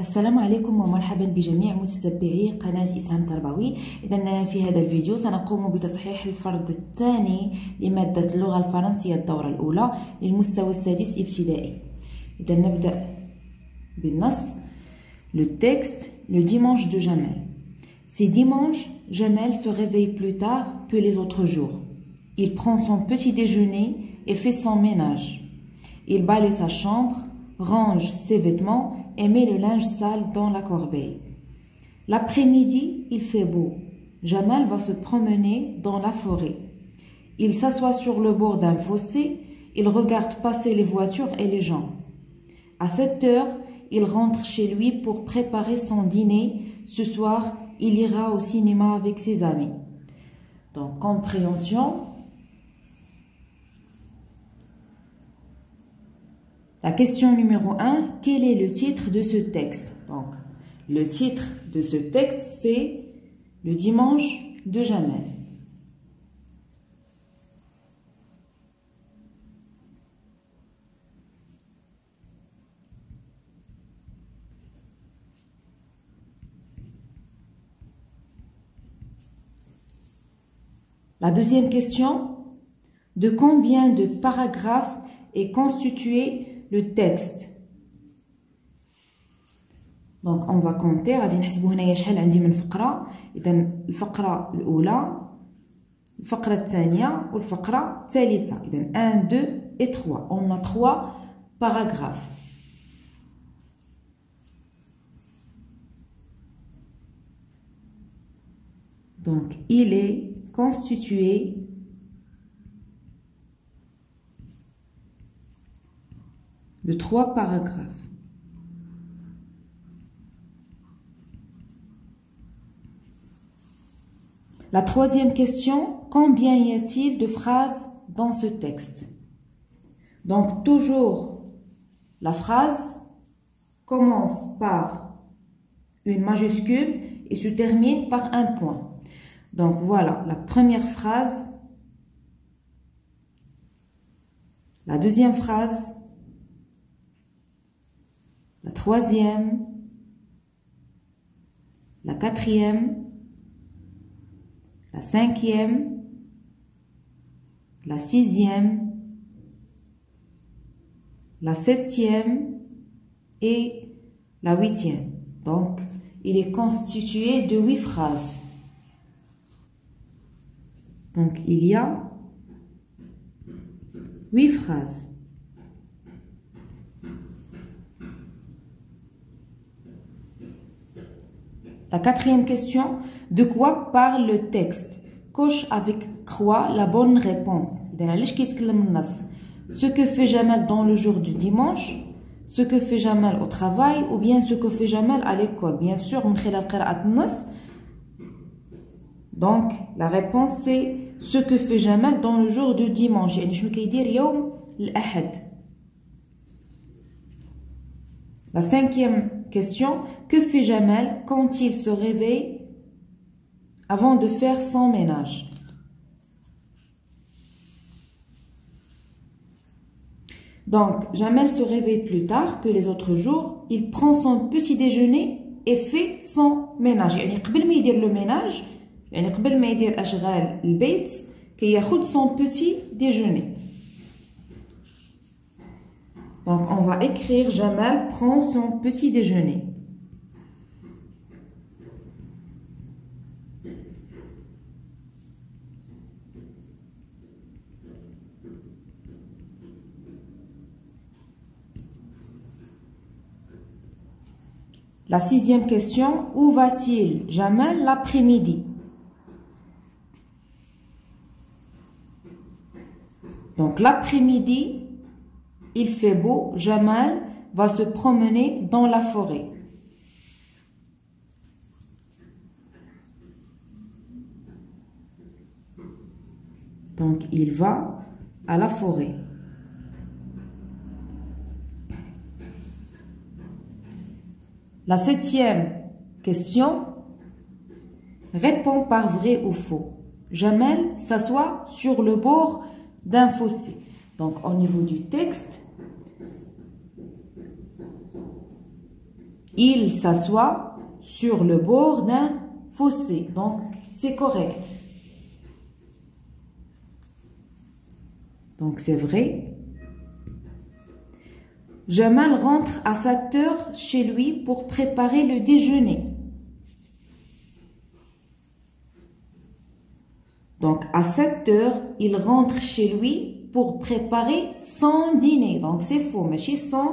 السلام عليكم ومرحبا بجميع متتبعي قناة إسهام تربوي. إذن في هذا الفيديو سنقوم بتصحيح الفرض الثاني لمادة اللغة الفرنسية الدورة الأولى للمستوى السادس ابتدائي. إذن نبدأ بالنص. Le texte, le dimanche de Jamel. C'est dimanche, Jamel se réveille plus tard que les autres jours. Il prend son petit déjeuner et fait son ménage. Il balaye sa chambre, range ses vêtements et met le linge sale dans la corbeille. L'après-midi, il fait beau. Jamel va se promener dans la forêt. Il s'assoit sur le bord d'un fossé. Il regarde passer les voitures et les gens. À 7 heures, il rentre chez lui pour préparer son dîner. Ce soir, il ira au cinéma avec ses amis. Donc, compréhension. La question numéro 1, quel est le titre de ce texte? Donc, le titre de ce texte, c'est Le dimanche de Jamel. La deuxième question, de combien de paragraphes est constitué le texte? Donc on va compter. غادي نحسبوا هنايا شحال عندي من فقره. اذا الفقره الاولى، الفقره الثانيه والفقره الثالثه. اذا 1 2 et 3. On a 3 paragraphes. Donc il est constitué de 3 paragraphes. La troisième question, combien y a-t-il de phrases dans ce texte? Donc toujours la phrase commence par une majuscule et se termine par un point. Donc voilà la première phrase, la deuxième phrase, la troisième, la quatrième, la cinquième, la sixième, la septième et la huitième. Donc, il est constitué de 8 phrases. Donc, il y a 8 phrases. La quatrième question, de quoi parle le texte? Coche avec croix la bonne réponse. Ce que fait Jamel dans le jour du dimanche, ce que fait Jamel au travail ou bien ce que fait Jamel à l'école. Bien sûr, donc la réponse c'est ce que fait Jamel dans le jour du dimanche. La cinquième question, que fait Jamel quand il se réveille avant de faire son ménage? Donc, Jamel se réveille plus tard que les autres jours. Il prend son petit déjeuner et fait son ménage. يعني قبل ما يدير le ménage، يعني قبل ما يدير أشغال البيت كياخد son petit déjeuner. Donc, on va écrire Jamel prend son petit déjeuner. La sixième question, où va-t-il Jamel l'après-midi? Donc, l'après-midi, il fait beau, Jamel va se promener dans la forêt. Donc, il va à la forêt. La septième question, réponds par vrai ou faux. Jamel s'assoit sur le bord d'un fossé. Donc, au niveau du texte, Il s'assoit sur le bord d'un fossé. Donc, c'est correct. Donc, c'est vrai. Jamal rentre à 7 heures chez lui pour préparer le déjeuner. Donc, à 7 heures, il rentre chez lui pour préparer son dîner. Donc, c'est faux, mais chez son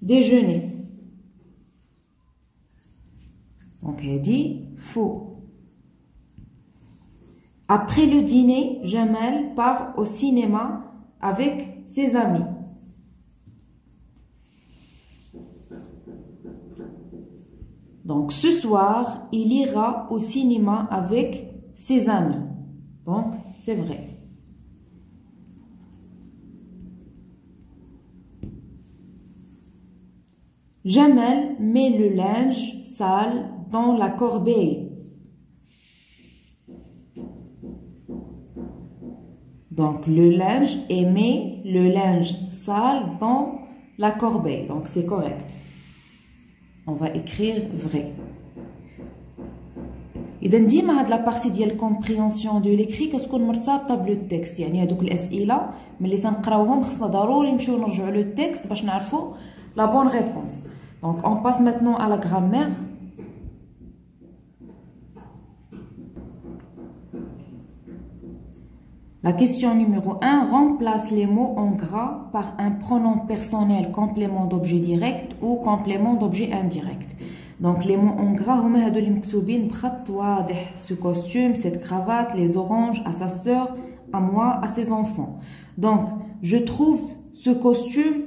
déjeuner. Donc, elle dit faux. Après le dîner, Jamal part au cinéma avec ses amis. Donc, ce soir, il ira au cinéma avec ses amis. Donc, c'est vrai. Jamal met le linge sale dans la corbeille. Donc, le linge et met le linge sale dans la corbeille. Donc, c'est correct. On va écrire vrai. إذا ديما هاد لابارتي ديال الكومبريونسيون دو ليكري كتكون مرتبطة بلو تكست، يعني هادوك الأسئلة ملي تنقراوهم خصنا ضروري نمشيو نرجعو لو تكست باش نعرفو لا بون ريبونس. دونك اون باس ماتنون à la grammaire. La question numéro 1, remplace les mots en gras par un pronom personnel complément d'objet direct ou complément d'objet indirect. Donc les mots en gras, هما هادو اللي مكتوبين بخط واضح. Ce costume, cette cravate, les oranges, à sa sœur, à moi, à ses enfants. Donc je trouve ce costume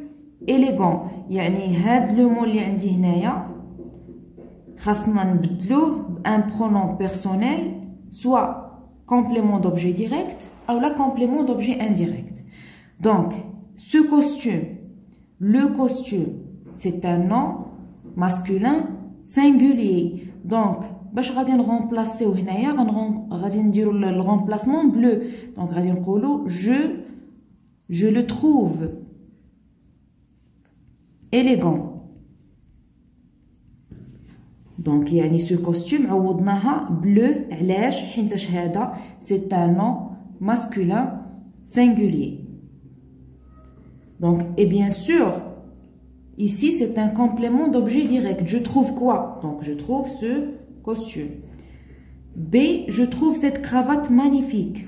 élégant. يعني هاد le mot اللي عندي هنايا خاصنا نبدلوه بان pronom personnel, soit complément d'objet direct ou la complément d'objet indirect. Donc, ce costume, le costume, c'est un nom masculin singulier. Donc, باش غادي نرمبلاسيو هنايا غادي نديرو le remplacement bleu. Donc, غادي نقولو je le trouve élégant. Donc, يعني ce costume عوضناها bleu علاش حيتاش هذا c'est un nom masculin singulier. Donc, et bien sûr, ici c'est un complément d'objet direct. Je trouve quoi? Donc, je trouve ce costume. B, je trouve cette cravate magnifique.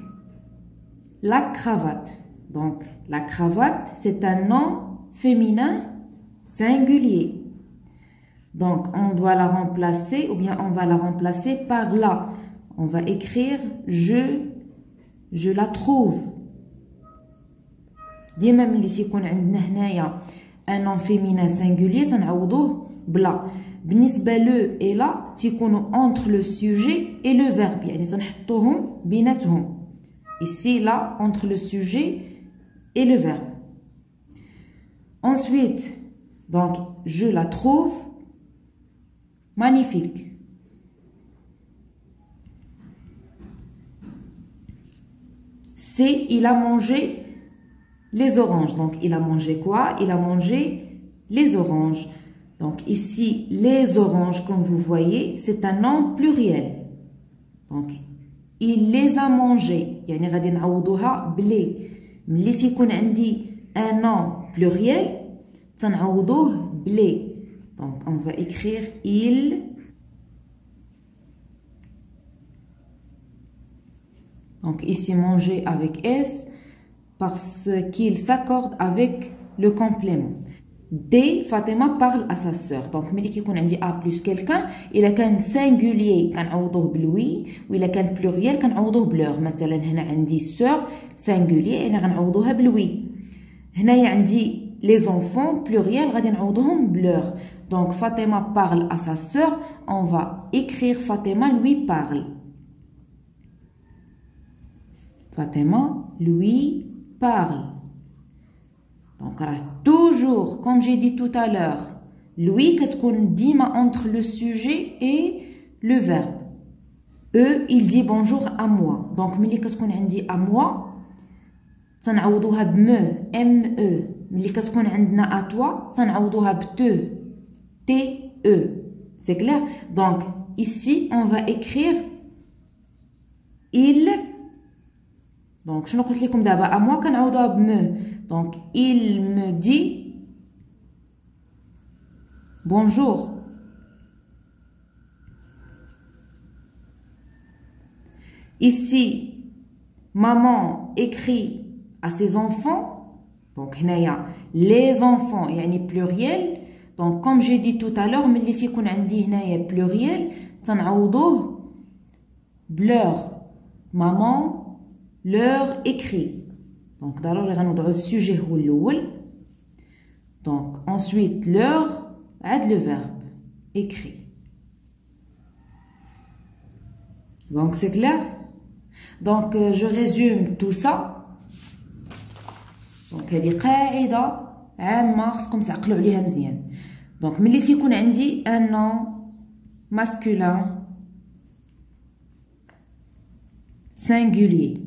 La cravate. Donc, la cravate, c'est un nom féminin singulier. Donc, on doit la remplacer ou bien on va la remplacer par la. On va écrire je la trouve. ديما ملي تيكون عندنا هنايا un nom féminin singulier تنعوضوه بلا. بالنسبة له et là تيكونوا entre le sujet et le verbe. يعني تنحطوهم بيناتهم. Ici là entre le sujet et le verbe. Ensuite, donc je la trouve magnifique. C'est il a mangé les oranges. Donc, il a mangé quoi? Il a mangé les oranges. Donc, ici, les oranges, comme vous voyez, c'est un nom pluriel. Donc, il les a mangés. يعني غادي نعوضوها بلي. ملي تيكون عندي un nom pluriel, تنعوضوه بلي. Donc, on va écrire il. Donc, ici, manger avec S parce qu'il s'accorde avec le complément. D, Fatima parle à sa sœur. Donc, ملي كيكون عندي A plus quelqu'un, إلا كان singulier كنعوضوه بالوي وإلا كان pluriel كنعوضوه بلور. مثلا هنا عندي sœur singulier أنا غنعوضوها بالوي. هنايا عندي les enfants pluriel غادي نعوضوهم بلور. Donc, Fatima parle à sa sœur. On va écrire Fatima lui parle. Fatima lui parle. Donc, toujours, comme j'ai dit tout à l'heure, lui كتكون ديما entre le sujet et le verbe. Il dit bonjour à moi. Donc, ملي كتكون عندي à moi تنعوضوها بme, me. ملي كتكون عندنا à toi تنعوضوها بte, T-E. C'est clair? Donc, ici, on va écrire il. Donc, je ne sais pas d'abord. À moi, quand on me. Donc, il me dit bonjour. Ici, maman écrit à ses enfants. Donc, les enfants, il y a un pluriel. Donc, comme j'ai dit tout à l'heure, mais les si qu'on a dit pluriel, t'en leur, maman, leur écrit. Donc, d'abord, on va nous le sujet ou l'oul. Donc, ensuite, leur, aide le verbe, écrit. Donc, c'est clair? Donc, je résume tout ça. Donc, هذه قاعدة عامة خصكم تعقلوا عليها مزيان. Donc, ملي تيكون عندي un nom masculin singulier.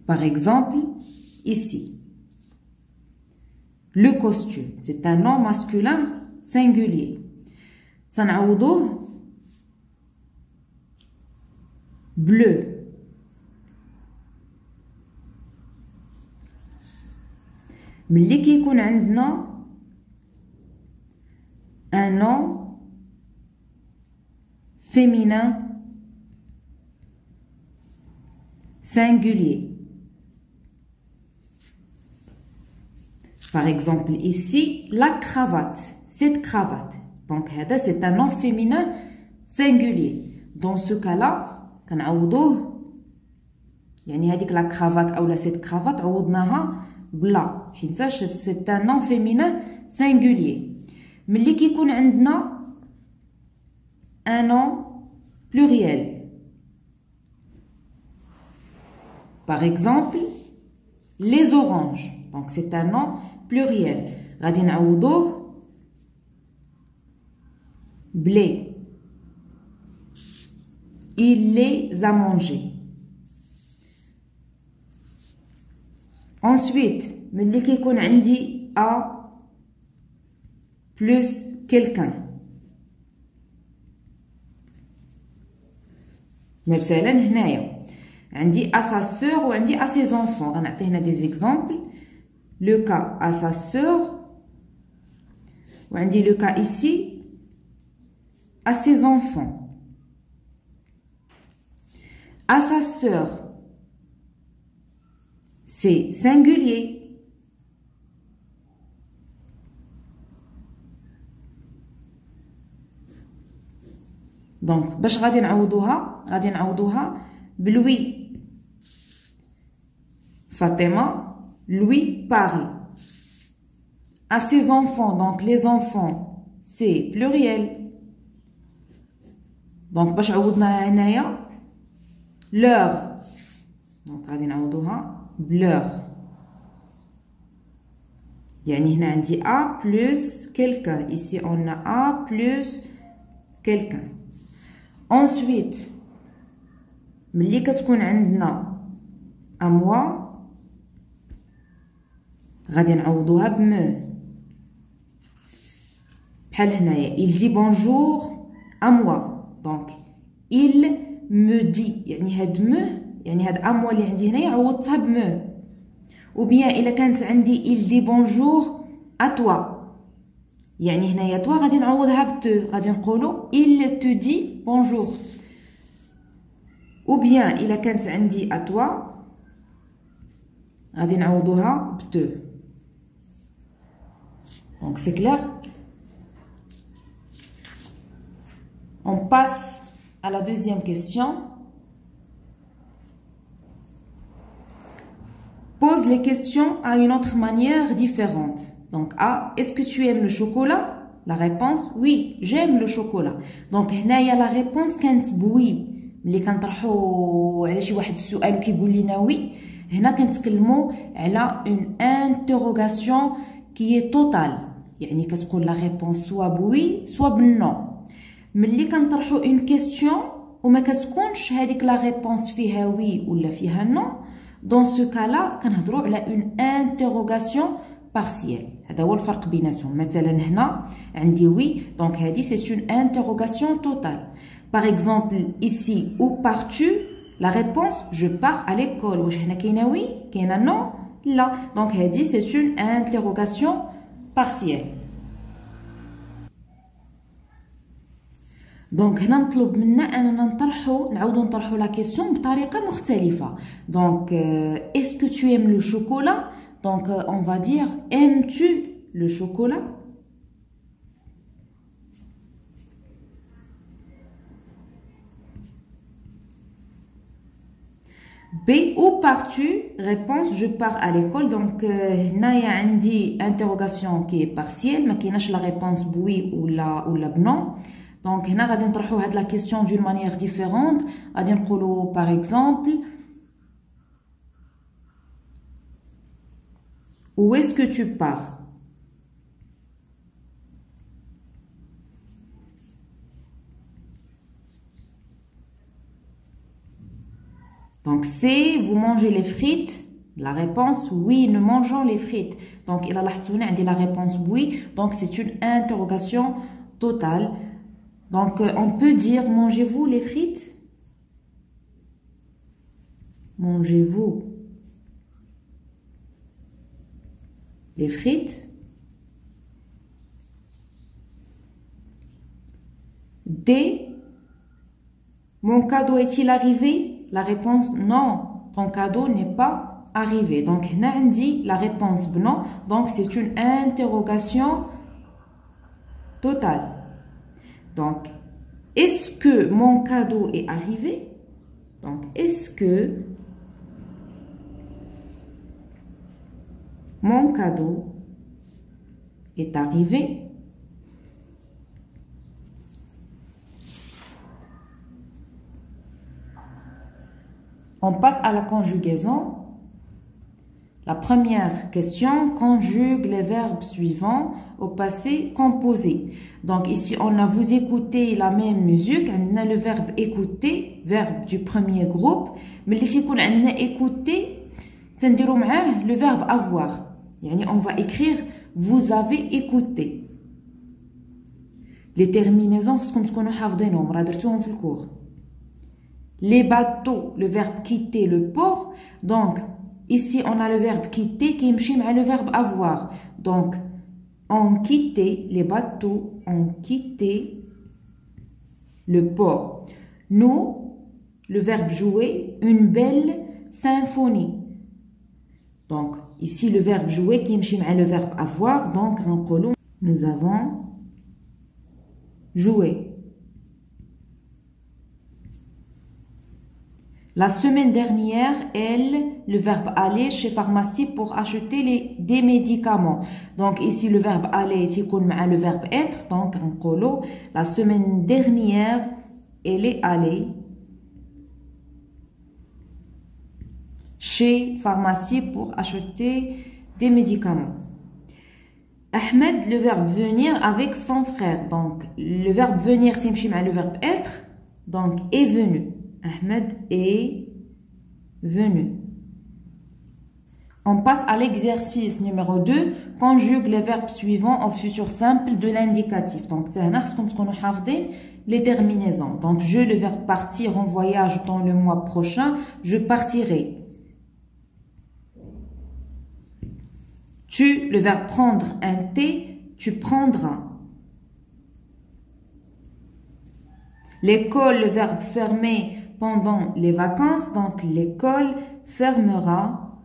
Par exemple, ici, le costume, c'est un nom masculin singulier. تنعوضوه bleu. ملي كيكون عندنا un nom féminin singulier. Par exemple, ici, la cravate, cette cravate. Donc, c'est un nom féminin singulier. Dans ce cas-là, كنعوضوه يعني هذيك la cravate ou cette cravate عوضناها بلا حيتاش c'est un nom féminin singulier. ملي كيكون عندنا un nom pluriel. Par exemple, les oranges. Donc, c'est un nom pluriel. غادي نعوضوه blé. Il les a mangés. Ensuite, ملي كيكون عندي a plus quelqu'un. مثلا هنايا عندي à sa sœur وعندي à ses enfants. غنعطي هنا des exemples. Le cas à sa sœur وعندي le cas ici à ses enfants. À sa sœur, c'est singulier. Donc, باش غادي نعوضوها بلوي. Fatima, lui parle. À ses enfants, donc les enfants, c'est pluriel. Donc, باش عوضنا هنايا leur. Donc, غادي نعوضوها bleur. يعني هنا عندي a plus quelqu'un. Ici, on a a plus quelqu'un. Ensuite, ملي كتكون عندنا à moi غادي نعوضوها بمو. بحال هنايا il dit bonjour à moi. Donc, il me dit. يعني هاد مو يعني هاد اموا اللي عندي هنايا عوضتها بمو. ou bien الا كانت عندي il dit bonjour à toi. يعني هنايا toi غادي نعوضها بتو. غادي نقولوا il te dit bonjour. ou bien الا كانت عندي à toi غادي نعوضوها بتو. Donc c'est clair. On passe à la deuxième question. Pose les questions à une autre manière différente. Donc, A, est-ce que tu aimes le chocolat? La réponse, oui, j'aime le chocolat. Donc, هنا y a la réponse كانت بوي. ملي كنطرحوا على شي واحد السؤال وكيقول لنا وي، هنا كنتكلموا على une interrogation qui est totale. يعني كتكون la réponse soit بوي soit بالنو. ملي كنطرحوا une question وما كتكونش هذيك la réponse فيها وي ولا فيها نو، Dans ce cas-là, كنهضروا على une interrogation partielle. هذا هو الفرق بيناتهم. مثلا هنا عندي oui, donc هذه c'est une interrogation totale. Par exemple, ici, où pars-tu? La réponse, je pars à l'école. واش هنا كاينه oui, كاينه non? لا. Donc هذه c'est une interrogation partielle. دونك هنا مطلوب منا اننا نعاودو نطرحو لا كيسيون بطريقه مختلفه. دونك est-ce que tu aimes le chocolat? Donc on va dire aimes-tu le chocolat? B, où pars-tu? Réponse, je pars à l'école. Donc هنايا عندي interrogation qui est partielle, ما كايناش la réponse oui ou la non. Donc هنا غادي نطرحوا هاد la question d'une manière différente. غادي نقولوا par exemple où est-ce que tu pars? Donc c'est vous mangez les frites? La réponse oui, nous mangeons les frites. Donc il a la réponse oui. Donc c'est une interrogation totale. Donc on peut dire mangez-vous les frites? Mangez-vous les frites? D, mon cadeau est-il arrivé? La réponse non, ton cadeau n'est pas arrivé. Donc هنا عندي la réponse non. Donc c'est une interrogation totale. Donc est-ce que mon cadeau est arrivé? Donc est-ce que mon cadeau est arrivé? On passe à la conjugaison. La première question conjugue les verbes suivants au passé composé. Donc ici, on a vous écoutez la même musique. On a le verbe écouter, verbe du premier groupe. Mais ici, on a écouter, le verbe avoir. On va écrire vous avez écouté. Les terminaisons, c'est comme ce qu'on a حافظينهم راه درتوهم في الكور. Les bateaux, le verbe quitter le port. Donc, ici, on a le verbe quitter qui est le verbe avoir. Donc, on quittait, les bateaux ont quitté le port. Nous, le verbe jouer, une belle symphonie. Donc, ici, le verbe jouer qui est le verbe avoir. Donc, nous avons joué. La semaine dernière, le verbe aller chez pharmacie pour acheter des médicaments. Donc ici, le verbe aller est le verbe être. Donc, la semaine dernière, elle est allée chez pharmacie pour acheter des médicaments. Ahmed, le verbe venir avec son frère. Donc, le verbe venir, c'est le verbe être. Donc, est venu. Ahmed est venu. On passe à l'exercice numéro 2. Conjugue les verbes suivants au futur simple de l'indicatif. Donc, c'est comme ce qu'on a fait les terminaisons. Donc, je, le verbe partir en voyage dans le mois prochain, je partirai. Tu, le verbe prendre un thé, tu prendras. L'école, le verbe fermer pendant les vacances, donc l'école fermera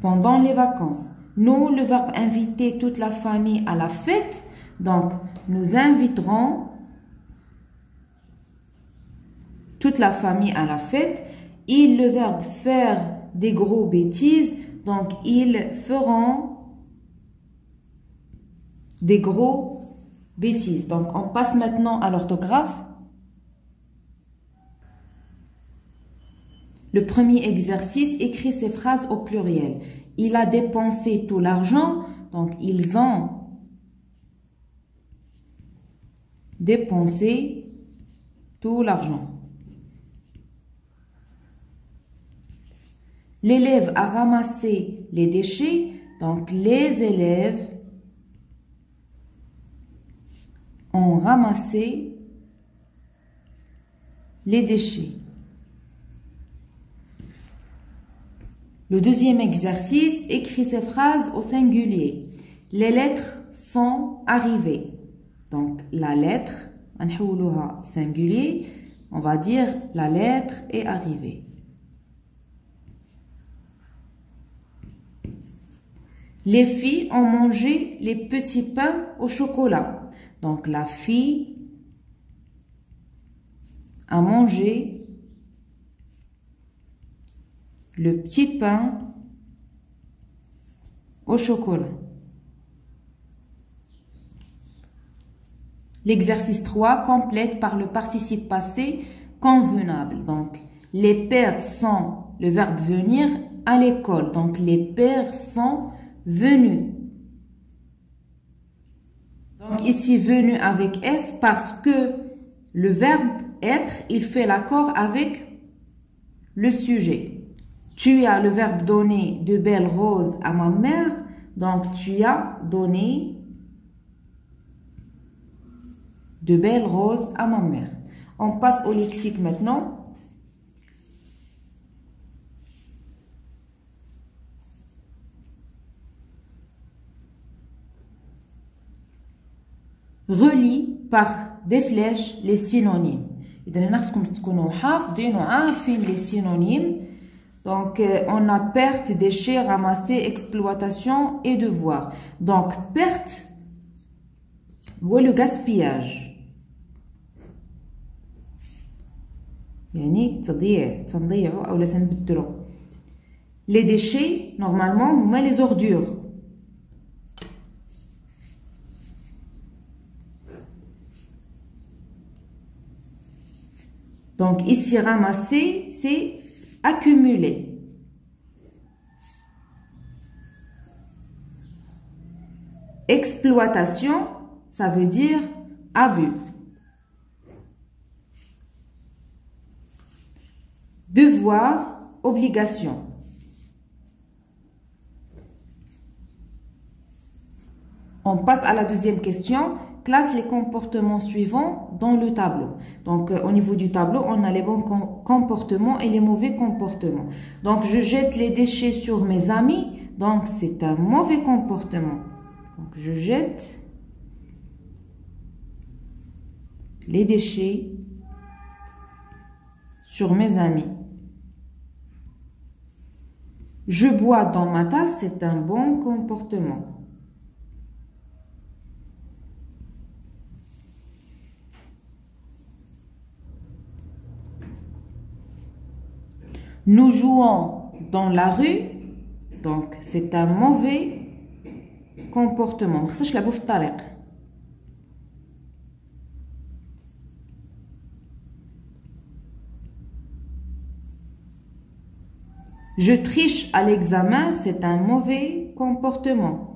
pendant les vacances. Nous, le verbe inviter toute la famille à la fête, donc nous inviterons toute la famille à la fête. Il, le verbe faire des gros bêtises, donc ils feront des gros bêtises. Donc on passe maintenant à l'orthographe. Le premier exercice, écrit ces phrases au pluriel. Il a dépensé tout l'argent, donc ils ont dépensé tout l'argent. L'élève a ramassé les déchets. Donc, les élèves ont ramassé les déchets. Le deuxième exercice, écrit ces phrases au singulier. Les lettres sont arrivées. Donc, la lettre, نحولوها singulier, on va dire la lettre est arrivée. Les filles ont mangé les petits pains au chocolat. Donc, la fille a mangé le petit pain au chocolat. L'exercice 3 complète par le participe passé convenable. Donc, les pères sont, le verbe venir, à l'école. Donc, les pères sont venus. Donc, ici, venu avec S parce que le verbe être, il fait l'accord avec le sujet. Tu as le verbe donner de belles roses à ma mère. Donc, tu as donné de belles roses à ma mère. On passe au lexique maintenant. Relie par des flèches les synonymes. إذا هنا خصكم تكونوا حافظين وعارفين les synonymes. Donc, on a perte, déchets, ramasser, exploitation et devoir. Donc, perte, ou le gaspillage. يعني تنضيعوا أو لا تنبدلوا. Les déchets, normalement, هما les ordures. Donc, ici, ramasser, c'est accumuler. Exploitation, ça veut dire abus. Devoir, obligation. On passe à la deuxième question. Classe les comportements suivants dans le tableau. Donc, au niveau du tableau, on a les bons comportements et les mauvais comportements. Donc, je jette les déchets sur mes amis. Donc, c'est un mauvais comportement. Donc, je jette les déchets sur mes amis. Je bois dans ma tasse, c'est un bon comportement. Nous jouons dans la rue, donc c'est un mauvais comportement. Je triche à l'examen, c'est un mauvais comportement.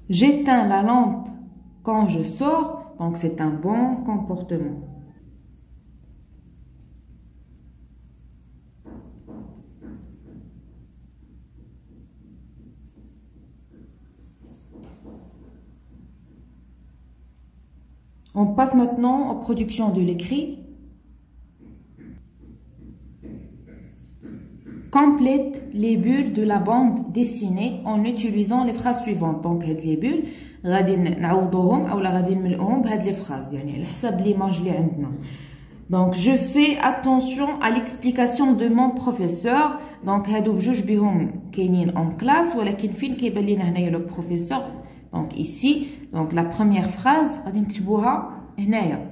J'éteins la lampe quand je sors, donc c'est un bon comportement. On passe maintenant aux productions de l'écrit. Complète les bulles de la bande dessinée en utilisant les phrases suivantes. Donc, les bulles, غادي نعوضوهم أو غادي نملؤوهم بهاد les phrases. يعني على حسب l'image اللي عندنا. Donc, je fais attention à l'explication de mon professeur. Donc, هادو بجوج بهم كاينين en classe ولكن فين كيبان لينا هنايا le professeur. Donc, ici, donc la première phrase غادي نكتبوها هنايا.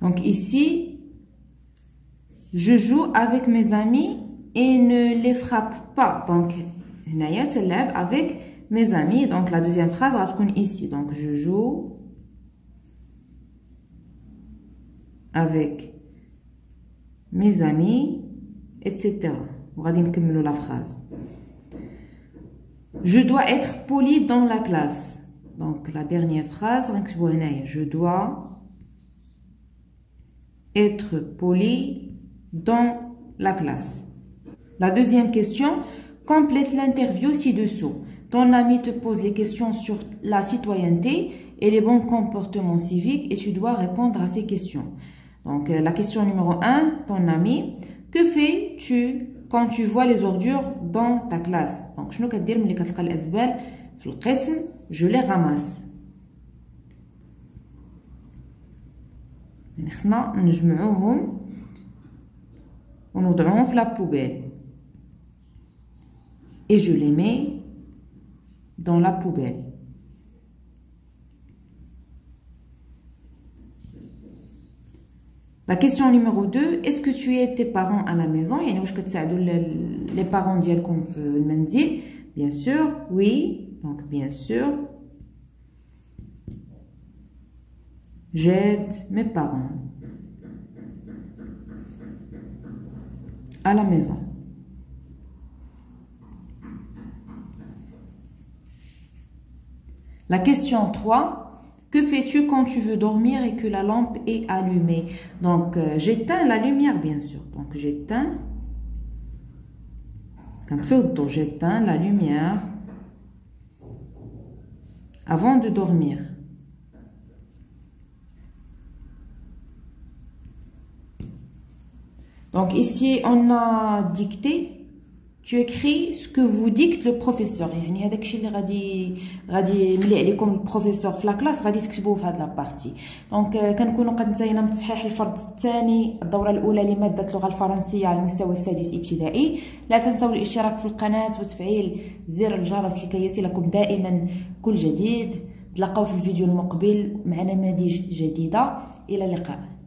Donc ici, je joue avec mes amis et ne les frappe pas. Donc, هنايا تلعب avec mes amis. Donc la deuxième phrase غتكون ici. Donc je joue avec mes amis, etc. وغادي نكملوا la phrase. Je dois être poli dans la classe. Donc la dernière phrase غنكتبوا هنايا. Je dois être poli dans la classe. La deuxième question, complète l'interview ci-dessous. Ton ami te pose les questions sur la citoyenneté et les bons comportements civiques et tu dois répondre à ces questions. Donc la question numéro 1, ton ami, que fais-tu quand tu vois les ordures dans ta classe? Donc شنو كدير ملي كتلقى الأزبال في القسم؟ Je les ramasse. يعني خصنا نجمعوهم ونوضعوهم في la poubelle. Et je les mets dans la poubelle. La question numéro 2, est-ce que tu es tes parents à la maison? يعني واش كتساعدوا les parents ديالكم في المنزل؟ Bien sûr, oui. Donc bien sûr, j'aide mes parents à la maison. La question 3, que fais-tu quand tu veux dormir et que la lampe est allumée? Donc, j'éteins la lumière, bien sûr. Donc, j'éteins la lumière avant de dormir. Donc, ici, on a dicté. Tu écris ce que vous dicte le professeur. يعني هذاك الشيء اللي غادي يملي عليكم البروفيسور في لا كلاس غادي تكتبوه في هذه لابارتي. دونك كنكونوا قد انتهينا من تصحيح الفرد الثاني الدوره الاولى لماده اللغه الفرنسيه على المستوى السادس ابتدائي. لا تنسوا الاشتراك في القناه وتفعيل زر الجرس لكي يصلكم دائما كل جديد. تلاقاو في الفيديو المقبل مع نماذج جديده. الى اللقاء.